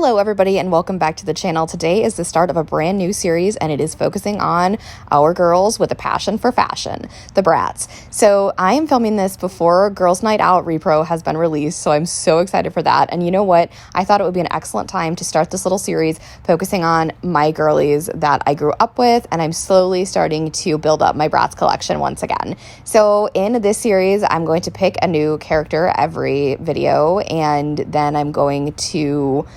Hello everybody and welcome back to the channel. Today is the start of a brand new series and it is focusing on our girls with a passion for fashion, the Bratz. So I am filming this before Girls Night Out Repro has been released, so I'm so excited for that. And you know what? I thought it would be an excellent time to start this little series focusing on my girlies that I grew up with, and I'm slowly starting to build up my Bratz collection once again. So in this series, I'm going to pick a new character every video, and then I'm going to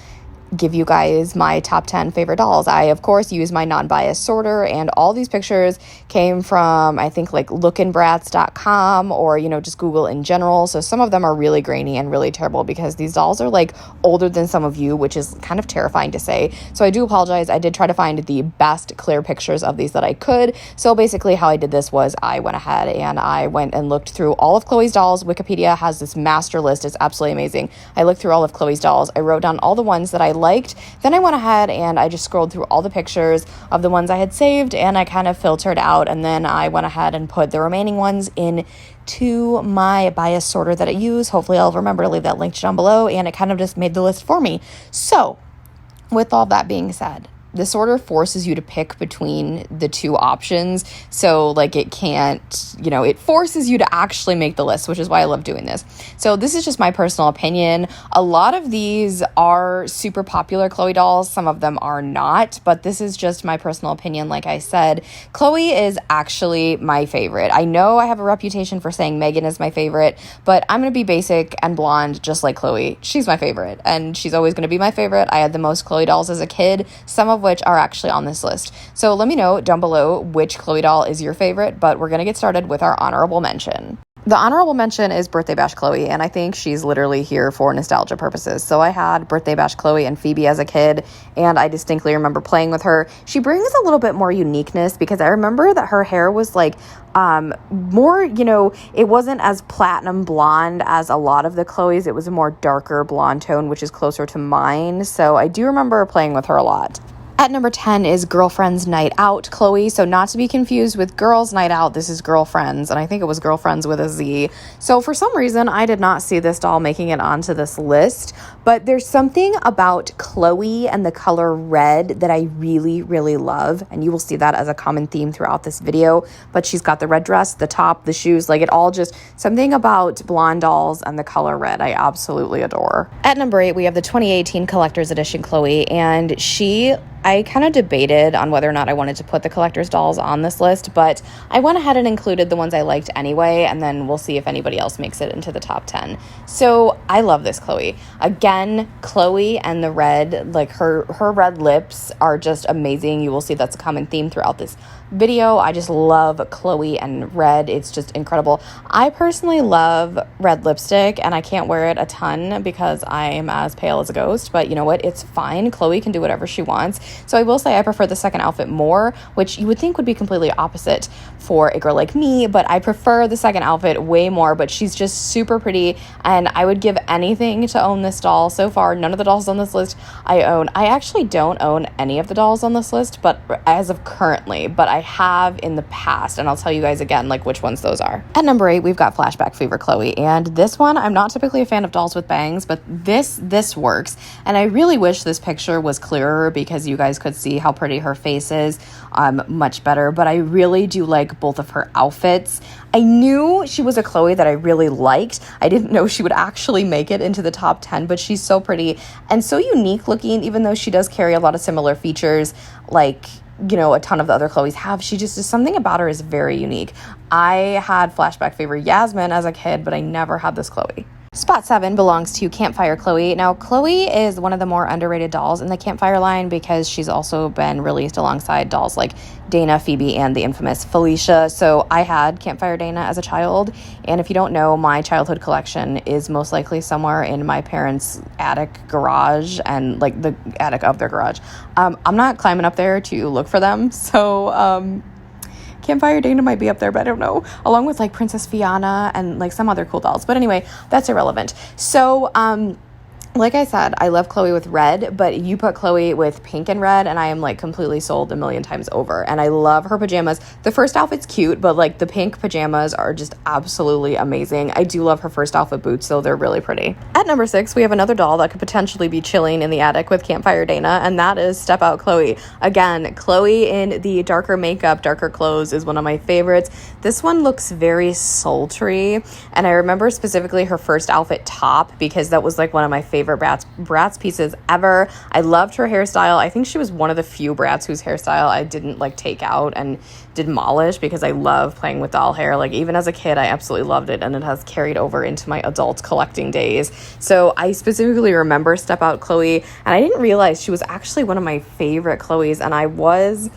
give you guys my top 10 favorite dolls. I, of course, use my non-biased sorter, and all these pictures came from, I think, like lookinbratz.com or, just Google in general. So some of them are really grainy and really terrible because these dolls are like older than some of you, which is kind of terrifying to say. So I do apologize. I did try to find the best clear pictures of these that I could. So basically how I did this was I went ahead and I went and looked through all of Chloe's dolls. Wikipedia has this master list. It's absolutely amazing. I looked through all of Chloe's dolls. I wrote down all the ones that I liked. Then I went ahead and I just scrolled through all the pictures of the ones I had saved, and I kind of filtered out, and then I went ahead and put the remaining ones into my bias sorter that I use. Hopefully I'll remember to leave that linked down below, and it kind of just made the list for me. So with all that being said, this order forces you to pick between the two options. So it can't, it forces you to actually make the list, which is why I love doing this. So this is just my personal opinion. A lot of these are super popular Chloe dolls. Some of them are not, but this is just my personal opinion. Like I said, Chloe is actually my favorite. I know I have a reputation for saying Megan is my favorite, but I'm going to be basic and blonde just like Chloe. She's my favorite, and she's always going to be my favorite. I had the most Chloe dolls as a kid, some of which are actually on this list. So let me know down below which Chloe doll is your favorite, but we're going to get started with our honorable mention. The honorable mention is Birthday Bash Chloe, and I think she's literally here for nostalgia purposes. So I had Birthday Bash Chloe and Phoebe as a kid, and I distinctly remember playing with her. She brings a little bit more uniqueness because I remember that her hair was more, it wasn't as platinum blonde as a lot of the Chloes. It was a more darker blonde tone, which is closer to mine. So I do remember playing with her a lot. At number 10 is Girlfriends Night Out Chloe. So not to be confused with Girls Night Out, this is Girlfriends, and I think it was Girlfriends with a Z. So for some reason, I did not see this doll making it onto this list, but there's something about Chloe and the color red that I really, really love, and you will see that as a common theme throughout this video. But she's got the red dress, the top, the shoes, it all just, something about blonde dolls and the color red I absolutely adore. At number 8, we have the 2018 Collector's Edition Chloe, and I kind of debated on whether or not I wanted to put the collector's dolls on this list, but I went ahead and included the ones I liked anyway, and then we'll see if anybody else makes it into the top 10. So I love this Chloe. Again, Chloe and the red, her red lips are just amazing. You will see that's a common theme throughout this video. I just love Chloe and red. It's just incredible. I personally love red lipstick, and I can't wear it a ton because I'm as pale as a ghost, but you know what? It's fine. Chloe can do whatever she wants. So I will say I prefer the second outfit more, which you would think would be completely opposite for a girl like me, but I prefer the second outfit way more. But she's just super pretty, and I would give anything to own this doll. So far, none of the dolls on this list I own. I actually don't own any of the dolls on this list, but as of currently, but I have in the past, and I'll tell you guys again which ones those are. At number 8, we've got Flashback Fever Chloe, and this one, I'm not typically a fan of dolls with bangs, but this works, and I really wish this picture was clearer because you guys could see how pretty her face is much better. But I really do like both of her outfits. I knew she was a Chloe that I really liked. I didn't know she would actually make it into the top 10, but she's so pretty and so unique looking, even though she does carry a lot of similar features a ton of the other Chloes have. She just is, something about her is very unique. I had Flashback Fever Yasmin as a kid, but I never had this Chloe. Spot 7 belongs to Campfire Chloe. Now, Chloe is one of the more underrated dolls in the Campfire line because she's also been released alongside dolls like Dana, Phoebe, and the infamous Felicia. So I had Campfire Dana as a child, and if you don't know, my childhood collection is most likely somewhere in my parents' attic garage, and the attic of their garage. I'm not climbing up there to look for them, so Campfire Dana might be up there, but I don't know, along with Princess Fiona and some other cool dolls. But anyway, that's irrelevant. So Like I said, I love Chloe with red, but you put Chloe with pink and red, and I am like completely sold a million times over. And I love her pajamas. The first outfit's cute, but like the pink pajamas are just absolutely amazing. I do love her first outfit boots, though. They're really pretty. At number 6, we have another doll that could potentially be chilling in the attic with Campfire Dana, and that is Step Out Chloe. Again, Chloe in the darker makeup, darker clothes is one of my favorites. This one looks very sultry, and I remember specifically her first outfit top because that was like one of my favorite Bratz pieces ever. I loved her hairstyle. I think she was one of the few Bratz whose hairstyle I didn't like take out and demolish because I love playing with doll hair. Like even as a kid, I absolutely loved it, and it has carried over into my adult collecting days. So I specifically remember Step Out Chloe, and I didn't realize she was actually one of my favorite Chloes, and I was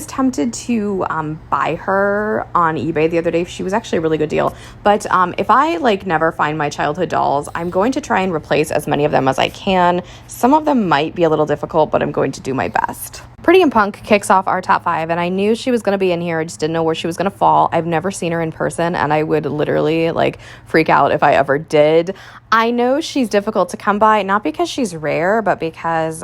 tempted to buy her on eBay the other day. She was actually a really good deal. But if I like never find my childhood dolls, I'm going to try and replace as many of them as I can. Some of them might be a little difficult, but I'm going to do my best. Pretty in Punk kicks off our top 5, and I knew she was going to be in here. I just didn't know where she was going to fall. I've never seen her in person, and I would literally like freak out if I ever did. I know she's difficult to come by, not because she's rare, but because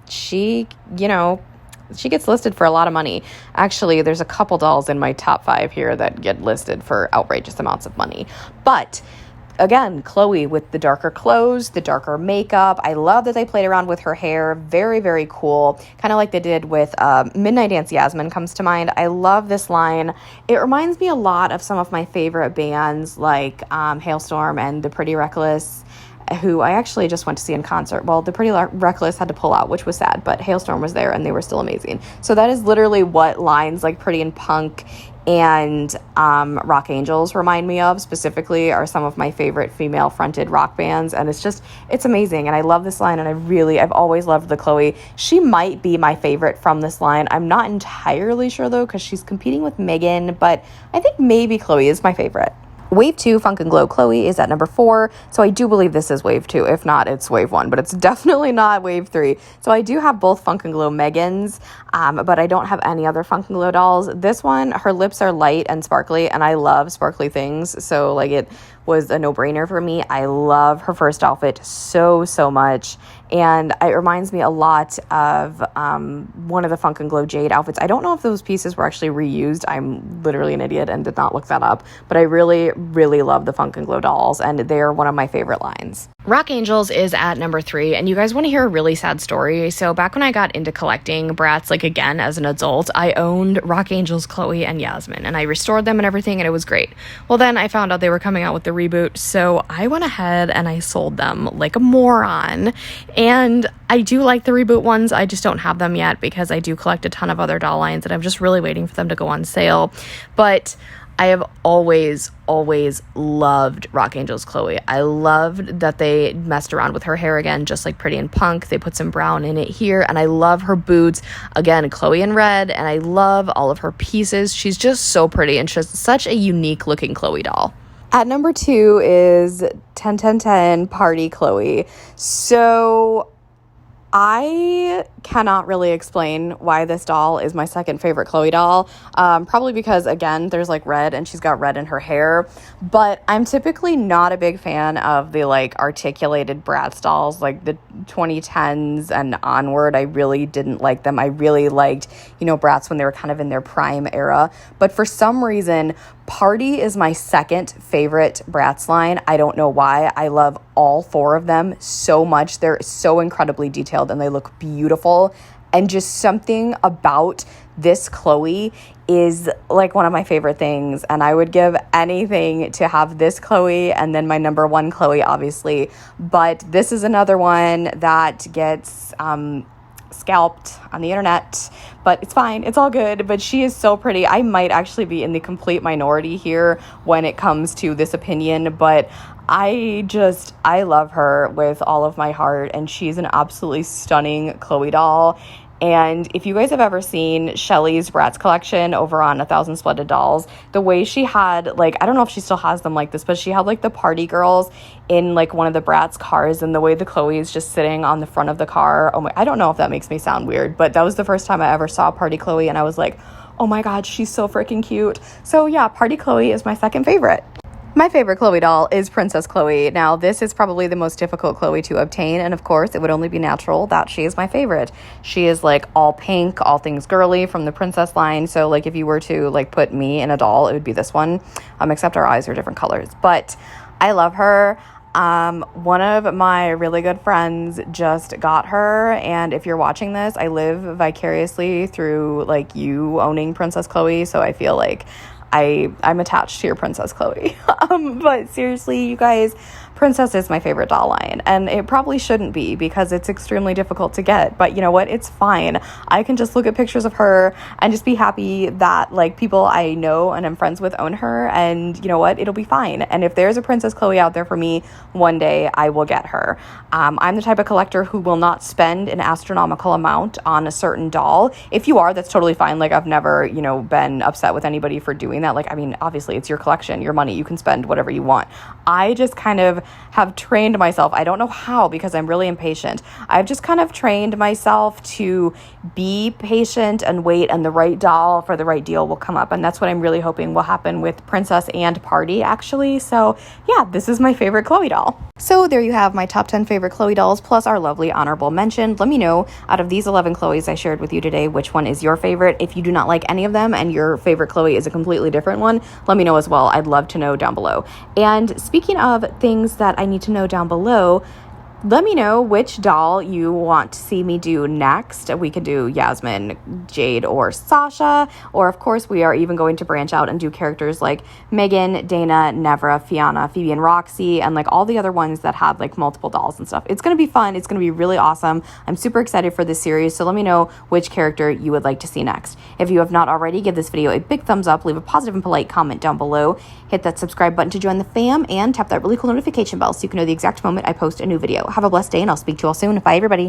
she gets listed for a lot of money. Actually, there's a couple dolls in my top 5 here that get listed for outrageous amounts of money. But again, Chloe with the darker clothes, the darker makeup. I love that they played around with her hair. Very, very cool. Kind of like they did with Midnight Dance Yasmin comes to mind. I love this line. It reminds me a lot of some of my favorite bands like Hailstorm and The Pretty Reckless, who I actually just went to see in concert. Well, The Pretty Reckless had to pull out, which was sad, but Hailstorm was there and they were still amazing. So that is literally what lines like Pretty in Punk and Rock Angelz remind me of. Specifically are some of my favorite female fronted rock bands, and it's amazing. And I love this line, and I've always loved the Chloe. She might be my favorite from this line. I'm not entirely sure though, because she's competing with Megan, but I think maybe Chloe is my favorite. Wave 2, Funk and Glow Chloe, is at number 4. So I do believe this is Wave 2. If not, it's Wave 1, but it's definitely not Wave 3. So I do have both Funk and Glow Megans, but I don't have any other Funk and Glow dolls. This one, her lips are light and sparkly, and I love sparkly things. So like it was a no-brainer for me. I love her first outfit so much. And it reminds me a lot of one of the Funk and Glow Jade outfits. I don't know if those pieces were actually reused. I'm literally an idiot and did not look that up. But I really, really love the Funk and Glow dolls, and they're one of my favorite lines. Rock Angelz is at number 3, and you guys want to hear a really sad story? So back when I got into collecting Bratz, like again as an adult, I owned Rock Angelz, Chloe, and Yasmin, and I restored them and everything, and it was great. Well, then I found out they were coming out with the reboot, so I went ahead and I sold them like a moron. And I do like the reboot ones. I just don't have them yet because I do collect a ton of other doll lines, and I'm just really waiting for them to go on sale. But I have always loved Rock Angelz Chloe. I loved that they messed around with her hair again, just like Pretty in Punk. They put some brown in it here, and I love her boots. Again, Chloe in red, and I love all of her pieces. She's just so pretty, and she's such a unique looking Chloe doll. At number 2 is 10 Party Chloe. So I cannot really explain why this doll is my second favorite Chloe doll. Probably because, again, there's like red and she's got red in her hair. But I'm typically not a big fan of the like articulated Bratz dolls, like the 2010s and onward. I really didn't like them. I really liked, Bratz when they were kind of in their prime era. But for some reason, Party is my second favorite Bratz line. I don't know why. I love all 4 of them so much. They're so incredibly detailed and they look beautiful. And just something about this Chloe is like one of my favorite things. And I would give anything to have this Chloe and then my number 1 Chloe, obviously. But this is another one that gets scalped on the internet, but it's fine, it's all good. But she is so pretty. I might actually be in the complete minority here when it comes to this opinion, but I love her with all of my heart, and she's an absolutely stunning Chloe doll. And if you guys have ever seen Shelly's Bratz collection over on 1,000 Splendid Dolls, the way she had, like, I don't know if she still has them like this, but she had, like, the party girls in, like, one of the Bratz cars, and the way the Chloe is just sitting on the front of the car. Oh my, I don't know if that makes me sound weird, but that was the first time I ever saw Party Chloe, and I was like, oh my God, she's so freaking cute. So yeah, Party Chloe is my second favorite. My favorite Chloe doll is Princess Chloe. Now, this is probably the most difficult Chloe to obtain, and of course, it would only be natural that she is my favorite. She is like all pink, all things girly from the princess line, so like if you were to like put me in a doll, it would be this one, except our eyes are different colors. But I love her. One of my really good friends just got her, and if you're watching this, I live vicariously through like you owning Princess Chloe, so I feel like I'm attached to your Princess Chloe. But seriously, you guys, Princess is my favorite doll line, and it probably shouldn't be because it's extremely difficult to get, but you know what? It's fine. I can just look at pictures of her and just be happy that like people I know and I'm friends with own her, and you know what? It'll be fine. And if there's a Princess Chloe out there for me, one day I will get her. I'm the type of collector who will not spend an astronomical amount on a certain doll. If you are, that's totally fine. Like I've never, been upset with anybody for doing that. Like, I mean, obviously it's your collection, your money, you can spend whatever you want. I just kind of have trained myself. I don't know how because I'm really impatient. I've just kind of trained myself to be patient and wait, and the right doll for the right deal will come up. And that's what I'm really hoping will happen with Princess and Party, actually. So yeah, this is my favorite Chloe doll. So there you have my top 10 favorite Chloe dolls plus our lovely honorable mention. Let me know out of these 11 Chloes I shared with you today, which one is your favorite. If you do not like any of them and your favorite Chloe is a completely different one, let me know as well. I'd love to know down below. And speaking of things that I need to know down below, let me know which doll you want to see me do next. We could do Yasmin, Jade, or Sasha. Or, of course, we are even going to branch out and do characters like Megan, Dana, Nevra, Fiona, Phoebe, and Roxy, and like all the other ones that have like multiple dolls and stuff. It's going to be fun. It's going to be really awesome. I'm super excited for this series, so let me know which character you would like to see next. If you have not already, give this video a big thumbs up, leave a positive and polite comment down below, hit that subscribe button to join the fam, and tap that really cool notification bell so you can know the exact moment I post a new video. Have a blessed day, and I'll speak to you all soon. Bye, everybody.